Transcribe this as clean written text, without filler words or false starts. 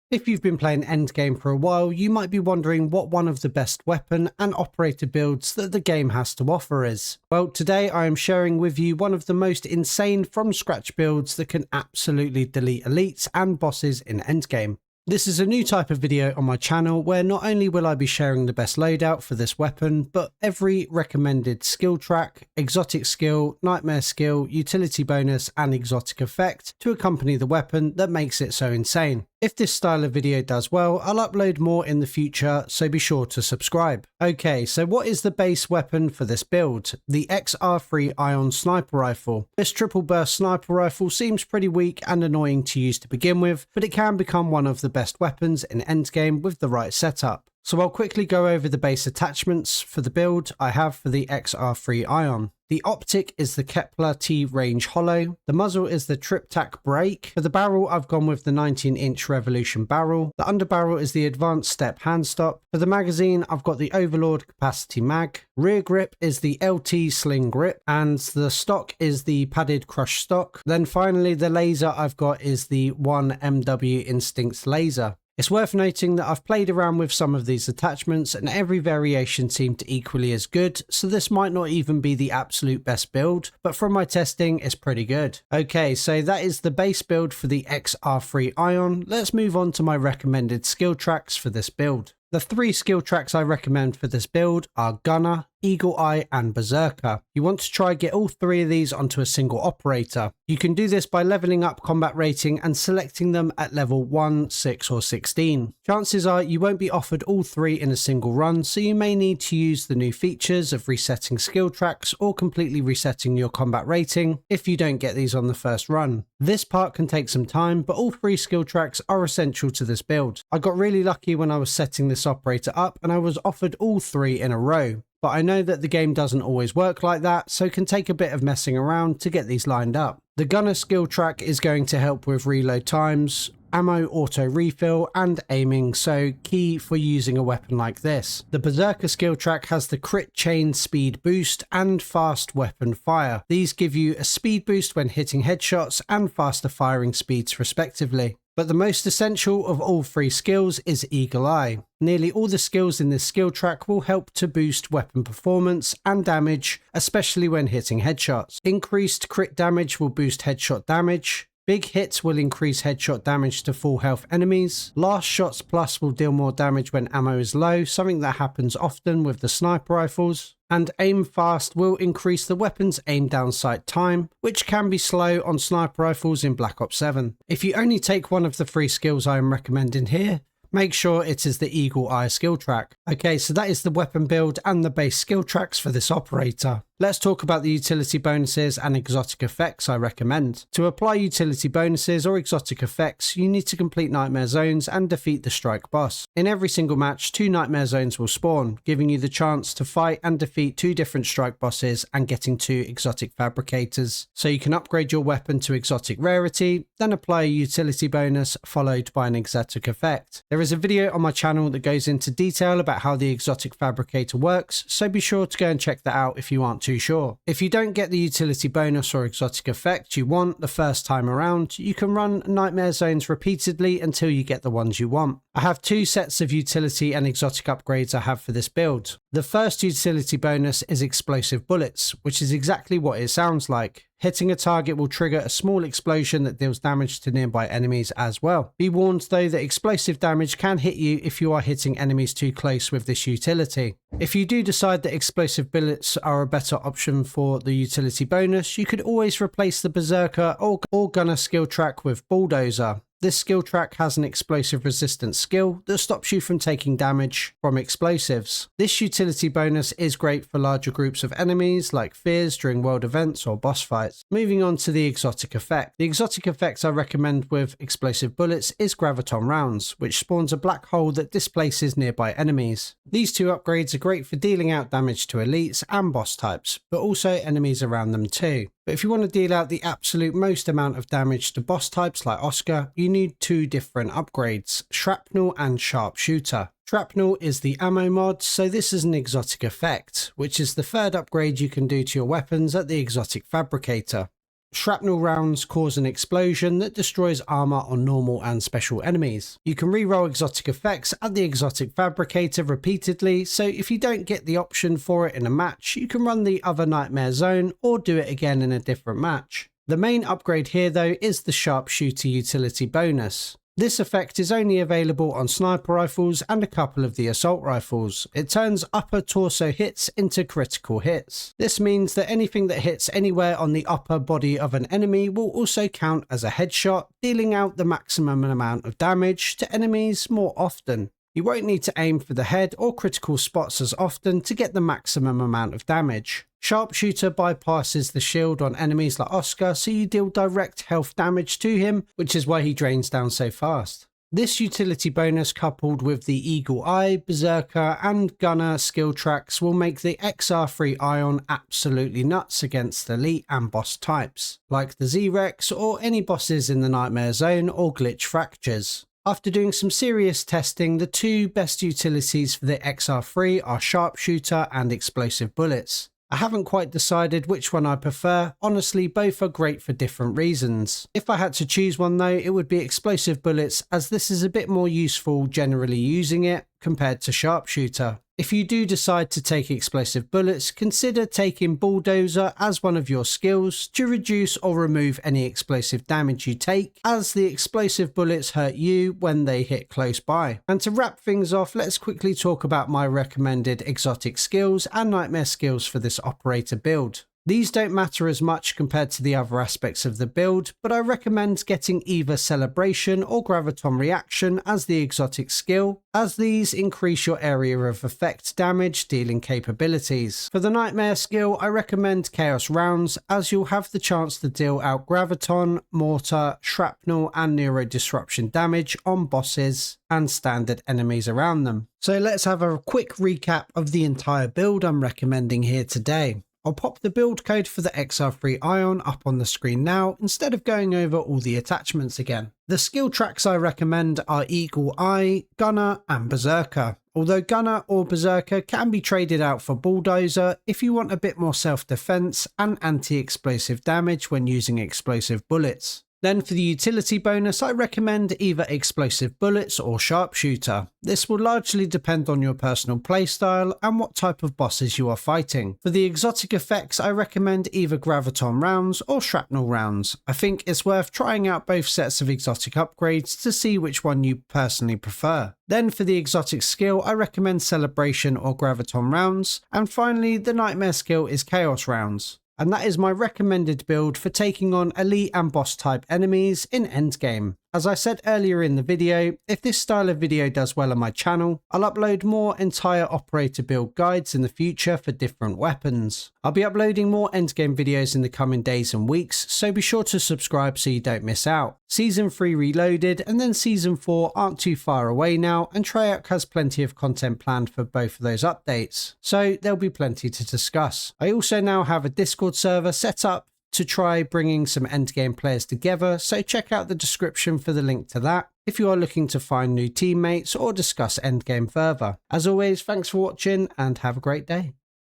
If you've been playing Endgame for a while, you might be wondering what one of the best weapon and operator builds that the game has to offer is. Well, today I am sharing with you one of the most insane from scratch builds that can absolutely delete elites and bosses in Endgame. This is a new type of video on my channel where not only will I be sharing the best loadout for this weapon, but every recommended skill track, exotic skill, nightmare skill, utility bonus and exotic effect to accompany the weapon that makes it so insane. If this style of video does well, I'll upload more in the future, so be sure to subscribe. Okay, so what is the base weapon for this build? The XR-3 Ion Sniper Rifle. This triple burst sniper rifle seems pretty weak and annoying to use to begin with, but it can become one of the best weapons in Endgame with the right setup. So I'll quickly go over the base attachments for the build I have for the XR-3 Ion. The optic is the Kepler T range hollow. The muzzle is the Triptach brake. For the barrel, I've gone with the 19-inch Revolution barrel. The underbarrel is the Advanced Step handstop. For the magazine, I've got the Overlord Capacity mag. Rear grip is the LT Sling grip, and the stock is the padded crush stock. Then finally, the laser I've got is the 1MW Instinct laser. It's worth noting that I've played around with some of these attachments and every variation seemed equally as good, so this might not even be the absolute best build, but from my testing it's pretty good. Okay, so that is the base build for the XR-3 Ion. Let's move on to my recommended skill tracks for this build. The 3 skill tracks I recommend for this build are Gunner, Eagle Eye and Berserker. You want to try get all 3 of these onto a single operator. You can do this by leveling up combat rating and selecting them at level 1, 6 or 16. Chances are you won't be offered all 3 in a single run, so you may need to use the new features of resetting skill tracks or completely resetting your combat rating if you don't get these on the first run. This part can take some time, but all 3 skill tracks are essential to this build. I got really lucky when I was setting this operator up and I was offered all 3 in a row. But I know that the game doesn't always work like that, so it can take a bit of messing around to get these lined up. The Gunner skill track is going to help with reload times, ammo auto refill and aiming, so key for using a weapon like this. The Berserker skill track has the crit chain speed boost and fast weapon fire. These give you a speed boost when hitting headshots and faster firing speeds respectively. But the most essential of all 3 skills is Eagle Eye. Nearly all the skills in this skill track will help to boost weapon performance and damage, especially when hitting headshots. Increased crit damage will boost headshot damage. Big hits will increase headshot damage to full health enemies. Last shots plus will deal more damage when ammo is low, something that happens often with the sniper rifles. And aim fast will increase the weapon's aim down sight time, which can be slow on sniper rifles in Black Ops 7. If you only take one of the 3 skills I am recommending here, make sure it is the Eagle Eye skill track. Okay, so that is the weapon build and the base skill tracks for this operator. Let's talk about the utility bonuses and exotic effects I recommend. To apply utility bonuses or exotic effects, you need to complete nightmare zones and defeat the strike boss. In every single match, 2 nightmare zones will spawn, giving you the chance to fight and defeat 2 different strike bosses and getting 2 exotic fabricators. So you can upgrade your weapon to exotic rarity, then apply a utility bonus followed by an exotic effect. There is a video on my channel that goes into detail about how the exotic fabricator works, so be sure to go and check that out if you aren't too sure. If you don't get the utility bonus or exotic effect you want the first time around, you can run nightmare zones repeatedly until you get the ones you want. I have 2 sets of utility and exotic upgrades I have for this build. The first utility bonus is explosive bullets, which is exactly what it sounds like. Hitting a target will trigger a small explosion that deals damage to nearby enemies as well. Be warned though that explosive damage can hit you if you are hitting enemies too close with this utility. If you do decide that explosive bullets are a better option for the utility bonus, you could always replace the Berserker or Gunner skill track with Bulldozer. This skill track has an explosive resistance skill that stops you from taking damage from explosives. This utility bonus is great for larger groups of enemies like fears during world events or boss fights. Moving on to the exotic effect. The exotic effect I recommend with explosive bullets is graviton rounds, which spawns a black hole that displaces nearby enemies. These 2 upgrades are great for dealing out damage to elites and boss types, but also enemies around them too. But if you want to deal out the absolute most amount of damage to boss types like Oscar, you need 2 different upgrades, Shrapnel and Sharpshooter. Shrapnel is the ammo mod, so this is an exotic effect, which is the 3rd upgrade you can do to your weapons at the exotic fabricator. Shrapnel rounds cause an explosion that destroys armor on normal and special enemies. You can reroll exotic effects at the exotic fabricator repeatedly, so if you don't get the option for it in a match, you can run the other nightmare zone or do it again in a different match. The main upgrade here though is the sharpshooter utility bonus. This effect is only available on sniper rifles and a couple of the assault rifles. It turns upper torso hits into critical hits. This means that anything that hits anywhere on the upper body of an enemy will also count as a headshot, dealing out the maximum amount of damage to enemies more often. You won't need to aim for the head or critical spots as often to get the maximum amount of damage. Sharpshooter bypasses the shield on enemies like Oscar, so you deal direct health damage to him, which is why he drains down so fast. This utility bonus coupled with the Eagle Eye, Berserker and Gunner skill tracks will make the XR-3 Ion absolutely nuts against elite and boss types, like the Z-Rex or any bosses in the Nightmare Zone or Glitch Fractures. After doing some serious testing, the two best utilities for the XR-3 are Sharpshooter and Explosive Bullets. I haven't quite decided which one I prefer. Honestly, both are great for different reasons. If I had to choose one though, it would be Explosive Bullets, as this is a bit more useful generally using it compared to Sharpshooter. If you do decide to take Explosive Bullets, consider taking Bulldozer as one of your skills to reduce or remove any explosive damage you take, as the explosive bullets hurt you when they hit close by. And to wrap things off, let's quickly talk about my recommended exotic skills and nightmare skills for this operator build. These don't matter as much compared to the other aspects of the build, but I recommend getting either Celebration or Graviton Reaction as the exotic skill, as these increase your area of effect damage dealing capabilities. For the Nightmare skill, I recommend Chaos Rounds, as you'll have the chance to deal out Graviton, Mortar, Shrapnel and Neuro Disruption damage on bosses and standard enemies around them. So let's have a quick recap of the entire build I'm recommending here today. I'll pop the build code for the XR-3 Ion up on the screen now, instead of going over all the attachments again. The skill tracks I recommend are Eagle Eye, Gunner and Berserker. Although Gunner or Berserker can be traded out for Bulldozer if you want a bit more self-defense and anti-explosive damage when using explosive bullets. Then for the utility bonus, I recommend either Explosive Bullets or Sharpshooter. This will largely depend on your personal playstyle and what type of bosses you are fighting. For the exotic effects, I recommend either Graviton Rounds or Shrapnel Rounds. I think it's worth trying out both sets of exotic upgrades to see which one you personally prefer. Then for the exotic skill, I recommend Celebration or Graviton Rounds. And finally, the Nightmare skill is Chaos Rounds. And that is my recommended build for taking on elite and boss type enemies in Endgame. As I said earlier in the video, if this style of video does well on my channel, I'll upload more entire operator build guides in the future for different weapons. I'll be uploading more Endgame videos in the coming days and weeks, so be sure to subscribe so you don't miss out. Season 3 Reloaded and then Season 4 aren't too far away now, and Treyarch has plenty of content planned for both of those updates, so there'll be plenty to discuss. I also now have a Discord server set up to try bringing some Endgame players together, so check out the description for the link to that if you are looking to find new teammates or discuss Endgame further. As always, thanks for watching and have a great day.